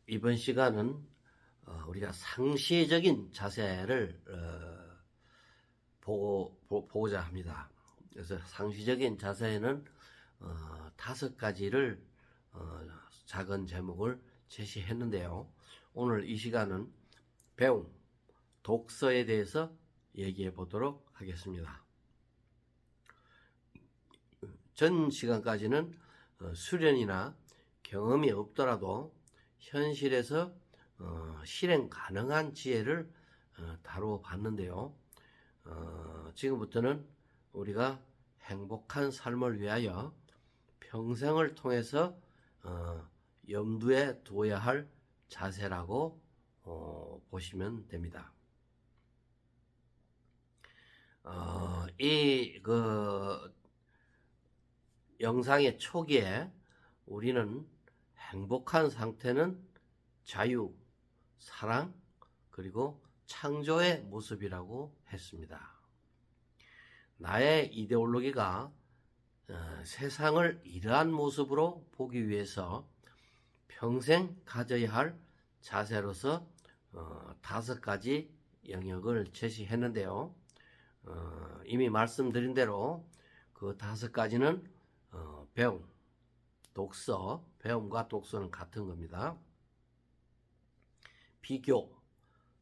이번 시간은 우리가 상시적인 자세를 보고자 합니다. 그래서 상시적인 자세에는 5가지를 작은 제목을 제시했는데요. 오늘 이 시간은 배움, 독서에 대해서 얘기해 보도록 하겠습니다. 전 시간까지는 수련이나 경험이 없더라도 현실에서 실행 가능한 지혜를 다루어 봤는데요. 지금부터는 우리가 행복한 삶을 위하여 평생을 통해서 염두에 두어야 할 자세라고 보시면 됩니다. 이 영상의 초기에 우리는 행복한 상태는 자유, 사랑, 그리고 창조의 모습이라고 했습니다. 나의 이데올로기가 세상을 이러한 모습으로 보기 위해서 평생 가져야 할 자세로서 5가지 영역을 제시했는데요. 이미 말씀드린 대로 그 5가지는 배움, 독서, 배움과 독서는 같은 겁니다.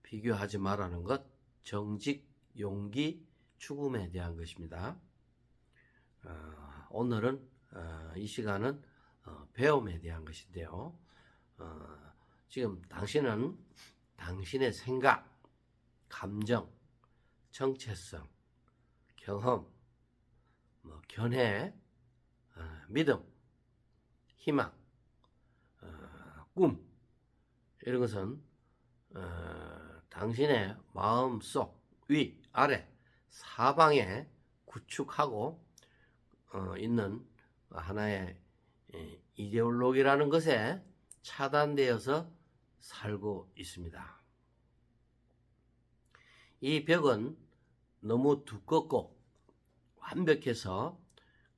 비교하지 말라는 것, 정직, 용기, 죽음에 대한 것입니다. 오늘은 이 시간은 배움에 대한 것인데요. 지금 당신은 당신의 생각, 감정, 정체성, 경험, 견해, 믿음, 희망, 꿈, 이런 것은 당신의 마음속, 위, 아래, 사방에 구축하고 있는 하나의 이데올로기라는 것에 차단되어서 살고 있습니다. 이 벽은 너무 두껍고 완벽해서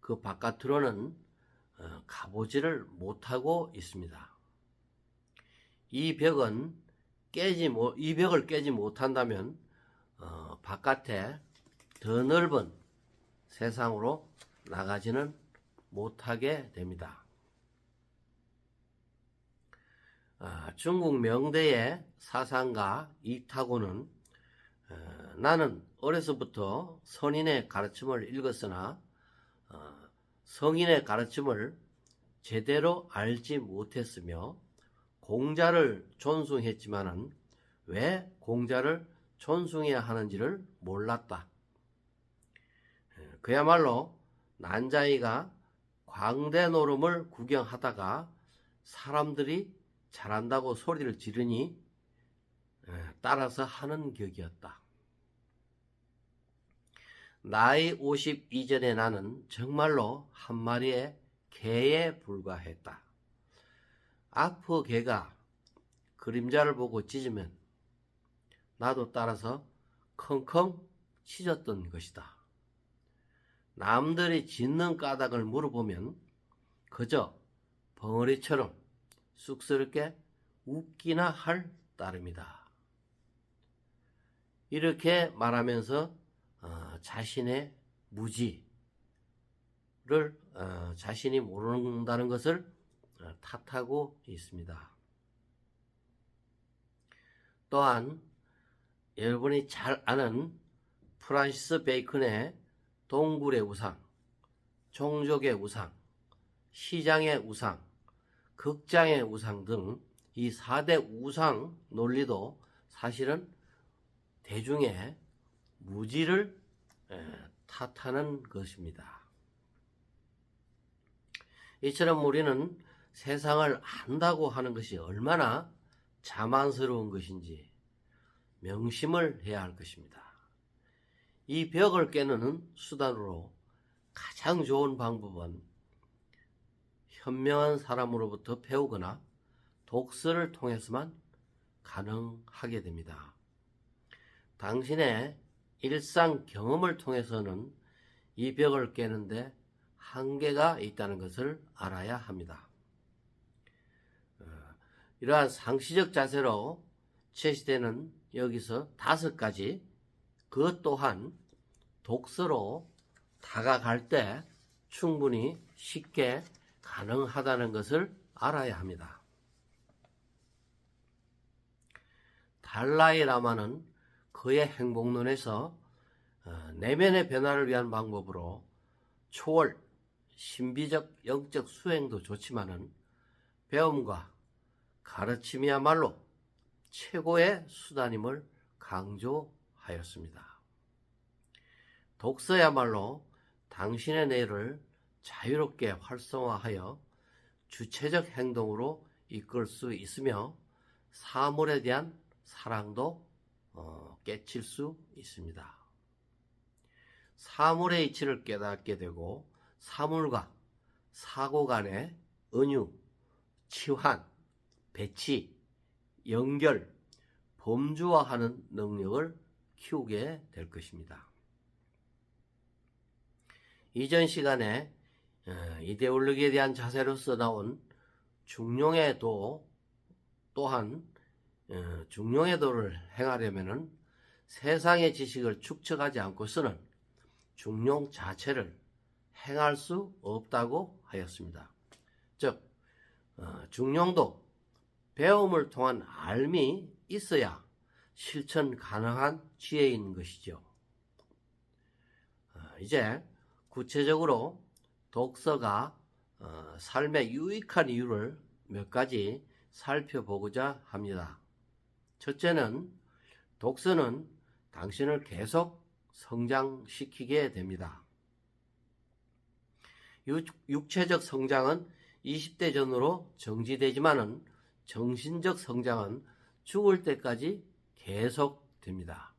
그 바깥으로는 가보지를 못하고 있습니다. 이 벽을 깨지 못한다면 바깥에 더 넓은 세상으로 나가지는 못하게 됩니다. 중국 명대의 사상가 이타고는 나는 어려서부터 선인의 가르침을 읽었으나 성인의 가르침을 제대로 알지 못했으며 공자를 존숭했지만은 왜 공자를 존숭해야 하는지를 몰랐다. 그야말로 난자이가 광대 노름을 구경하다가 사람들이 잘한다고 소리를 지르니 따라서 하는 격이었다. 나이 50 이전의 나는 정말로 한 마리의 개에 불과했다. 악포 개가 그림자를 보고 짖으면 나도 따라서 컹컹 짖었던 것이다. 남들이 짖는 까닭을 물어보면 그저 벙어리처럼 쑥스럽게 웃기나 할 따름이다. 이렇게 말하면서 자신의 무지를 자신이 모른다는 것을 탓하고 있습니다. 또한 여러분이 잘 아는 프란시스 베이컨의 동굴의 우상, 종족의 우상, 시장의 우상, 극장의 우상 등 이 4대 우상 논리도 사실은 대중의 무지를 탓하는 것입니다. 이처럼 우리는 세상을 안다고 하는 것이 얼마나 자만스러운 것인지 명심을 해야 할 것입니다. 이 벽을 깨는 수단으로 가장 좋은 방법은 현명한 사람으로부터 배우거나 독서를 통해서만 가능하게 됩니다. 당신의 일상 경험을 통해서는 이 벽을 깨는데 한계가 있다는 것을 알아야 합니다. 이러한 상시적 자세로 제시되는 여기서 5가지, 그것 또한 독서로 다가갈 때 충분히 쉽게 가능하다는 것을 알아야 합니다. 달라이 라마는 그의 행복론에서 내면의 변화를 위한 방법으로 초월, 신비적 영적 수행도 좋지만은 배움과 가르침이야말로 최고의 수단임을 강조하였습니다. 독서야말로 당신의 뇌를 자유롭게 활성화하여 주체적 행동으로 이끌 수 있으며 사물에 대한 사랑도 깨칠 수 있습니다. 사물의 이치를 깨닫게 되고 사물과 사고 간의 은유, 치환, 배치, 연결, 범주화하는 능력을 키우게 될 것입니다. 이전 시간에 이데올로기에 대한 자세로서 나온 중용의 도 또한 중용의 도를 행하려면 세상의 지식을 축적하지 않고서는 중용 자체를 행할 수 없다고 하였습니다. 즉 중용도 배움을 통한 알미 있어야 실천 가능한 지혜인 것이죠. 이제 구체적으로 독서가 삶에 유익한 이유를 몇 가지 살펴보고자 합니다. 첫째는 독서는 당신을 계속 성장시키게 됩니다. 육체적 성장은 20대 전후로 정지되지만은 정신적 성장은 죽을 때까지 계속됩니다.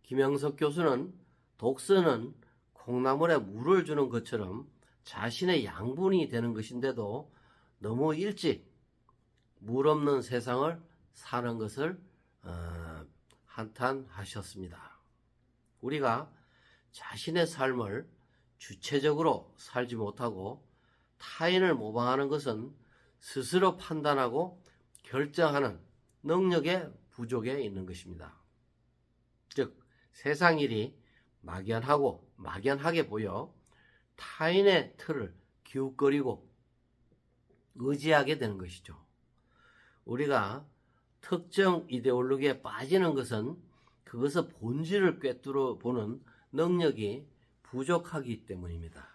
김영석 교수는 독서는 콩나물에 물을 주는 것처럼 자신의 양분이 되는 것인데도 너무 일찍 물 없는 세상을 사는 것을 한탄하셨습니다. 우리가 자신의 삶을 주체적으로 살지 못하고 타인을 모방하는 것은 스스로 판단하고 결정하는 능력의 부족에 있는 것입니다. 즉 세상 일이 막연하게 보여 타인의 틀을 기웃거리고 의지하게 되는 것이죠. 우리가 특정 이데올로기에 빠지는 것은 그것의 본질을 꿰뚫어 보는 능력이 부족하기 때문입니다.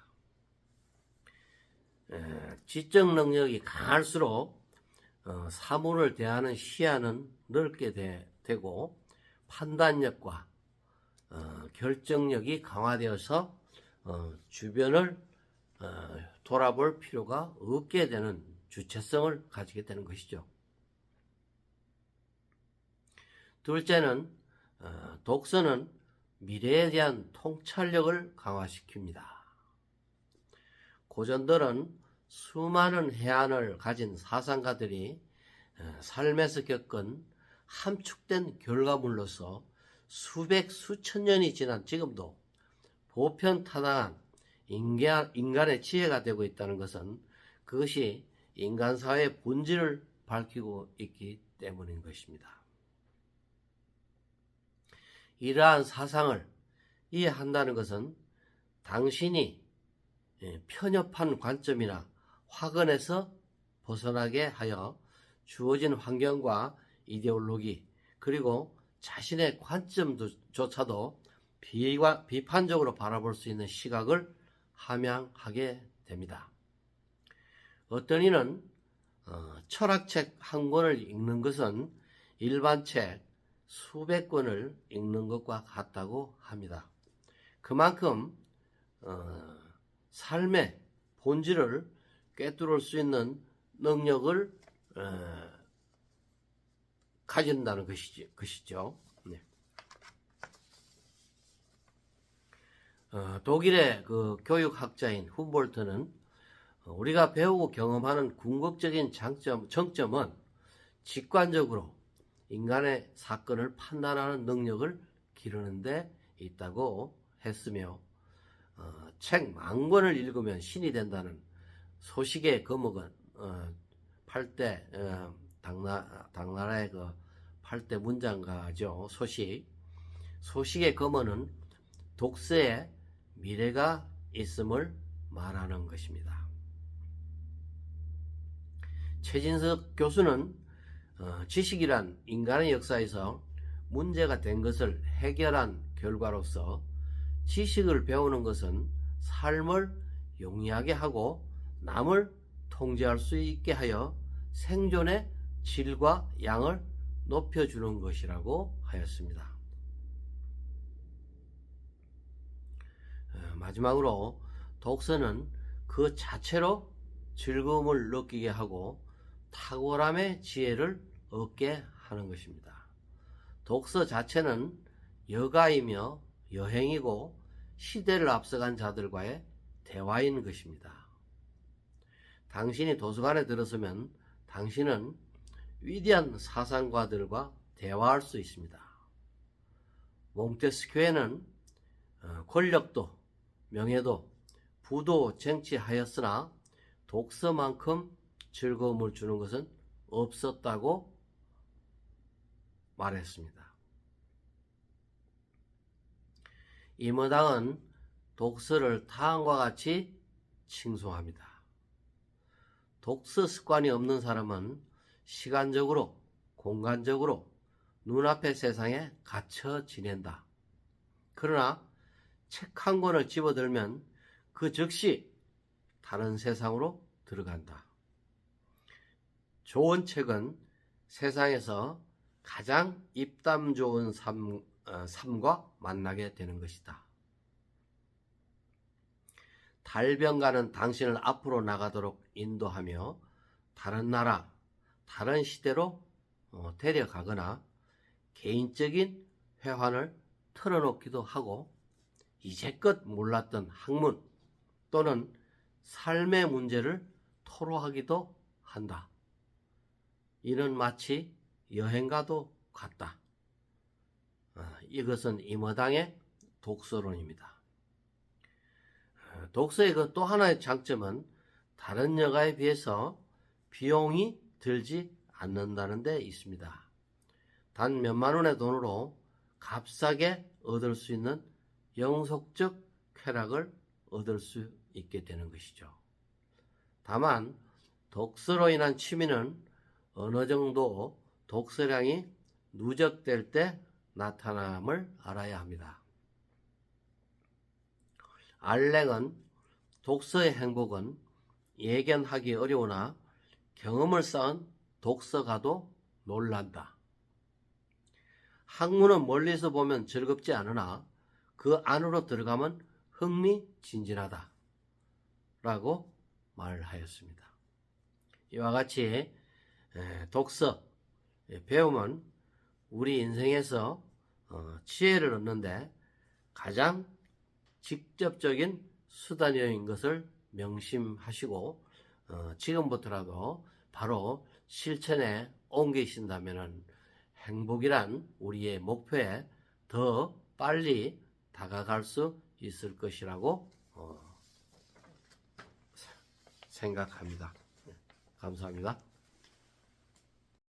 지적 능력이 강할수록 사물을 대하는 시야는 넓게 되고 판단력과 결정력이 강화되어서 주변을 돌아볼 필요가 없게 되는 주체성을 가지게 되는 것이죠. 둘째는 독서는 미래에 대한 통찰력을 강화시킵니다. 고전들은 수많은 해안을 가진 사상가들이 삶에서 겪은 함축된 결과물로서 수천 년이 지난 지금도 보편타당한 인간의 지혜가 되고 있다는 것은 그것이 인간사회의 본질을 밝히고 있기 때문인 것입니다. 이러한 사상을 이해한다는 것은 당신이 편협한 관점이나 화근에서 벗어나게 하여 주어진 환경과 이데올로기 그리고 자신의 관점조차도 비판적으로 바라볼 수 있는 시각을 함양하게 됩니다. 어떤 이는 철학책 한 권을 읽는 것은 일반 책 수백 권을 읽는 것과 같다고 합니다. 그만큼 삶의 본질을 꿰뚫을 수 있는 능력을 가진다는 것이죠. 네. 독일의 그 교육학자인 훔볼트는 우리가 배우고 경험하는 궁극적인 정점은 직관적으로 인간의 사건을 판단하는 능력을 기르는 데 있다고 했으며 책 10,000권을 읽으면 신이 된다는 소식의 거목은 8대 당나라의 그 8대 문장가죠. 소식의 검어는 독서에 미래가 있음을 말하는 것입니다. 최진석 교수는 지식이란 인간의 역사에서 문제가 된 것을 해결한 결과로서 지식을 배우는 것은 삶을 용이하게 하고 남을 통제할 수 있게 하여 생존의 질과 양을 높여주는 것이라고 하였습니다. 마지막으로 독서는 그 자체로 즐거움을 느끼게 하고 탁월함의 지혜를 얻게 하는 것입니다. 독서 자체는 여가이며 여행이고 시대를 앞서간 자들과의 대화인 것입니다. 당신이 도서관에 들어서면 당신은 위대한 사상가들과 대화할 수 있습니다. 몽테스큐에는 권력도 명예도 부도 쟁취하였으나 독서만큼 즐거움을 주는 것은 없었다고 말했습니다. 임어당은 독서를 다음과 같이 칭송합니다. 독서 습관이 없는 사람은 시간적으로, 공간적으로 눈앞의 세상에 갇혀 지낸다. 그러나 책 한 권을 집어들면 그 즉시 다른 세상으로 들어간다. 좋은 책은 세상에서 가장 입담 좋은 삶과 만나게 되는 것이다. 달변가는 당신을 앞으로 나가도록 인도하며 다른 나라, 다른 시대로 데려가거나 개인적인 회환을 털어놓기도 하고 이제껏 몰랐던 학문 또는 삶의 문제를 토로하기도 한다. 이는 마치 여행과도 같다. 이것은 임어당의 독서론입니다. 독서의 그 또 하나의 장점은 다른 여가에 비해서 비용이 들지 않는다는 데 있습니다. 단 몇만 원의 돈으로 값싸게 얻을 수 있는 영속적 쾌락을 얻을 수 있게 되는 것이죠. 다만 독서로 인한 취미는 어느 정도 독서량이 누적될 때 나타남을 알아야 합니다. 알렉은 독서의 행복은 예견하기 어려우나 경험을 쌓은 독서가도 놀란다. 학문은 멀리서 보면 즐겁지 않으나 그 안으로 들어가면 흥미진진하다 라고 말하였습니다. 이와 같이 독서 배움은 우리 인생에서 지혜를 얻는데 가장 직접적인 수단인 것을 명심하시고 지금부터라도 바로 실천에 옮기신다면 행복이란 우리의 목표에 더 빨리 다가갈 수 있을 것이라고 생각합니다. 감사합니다.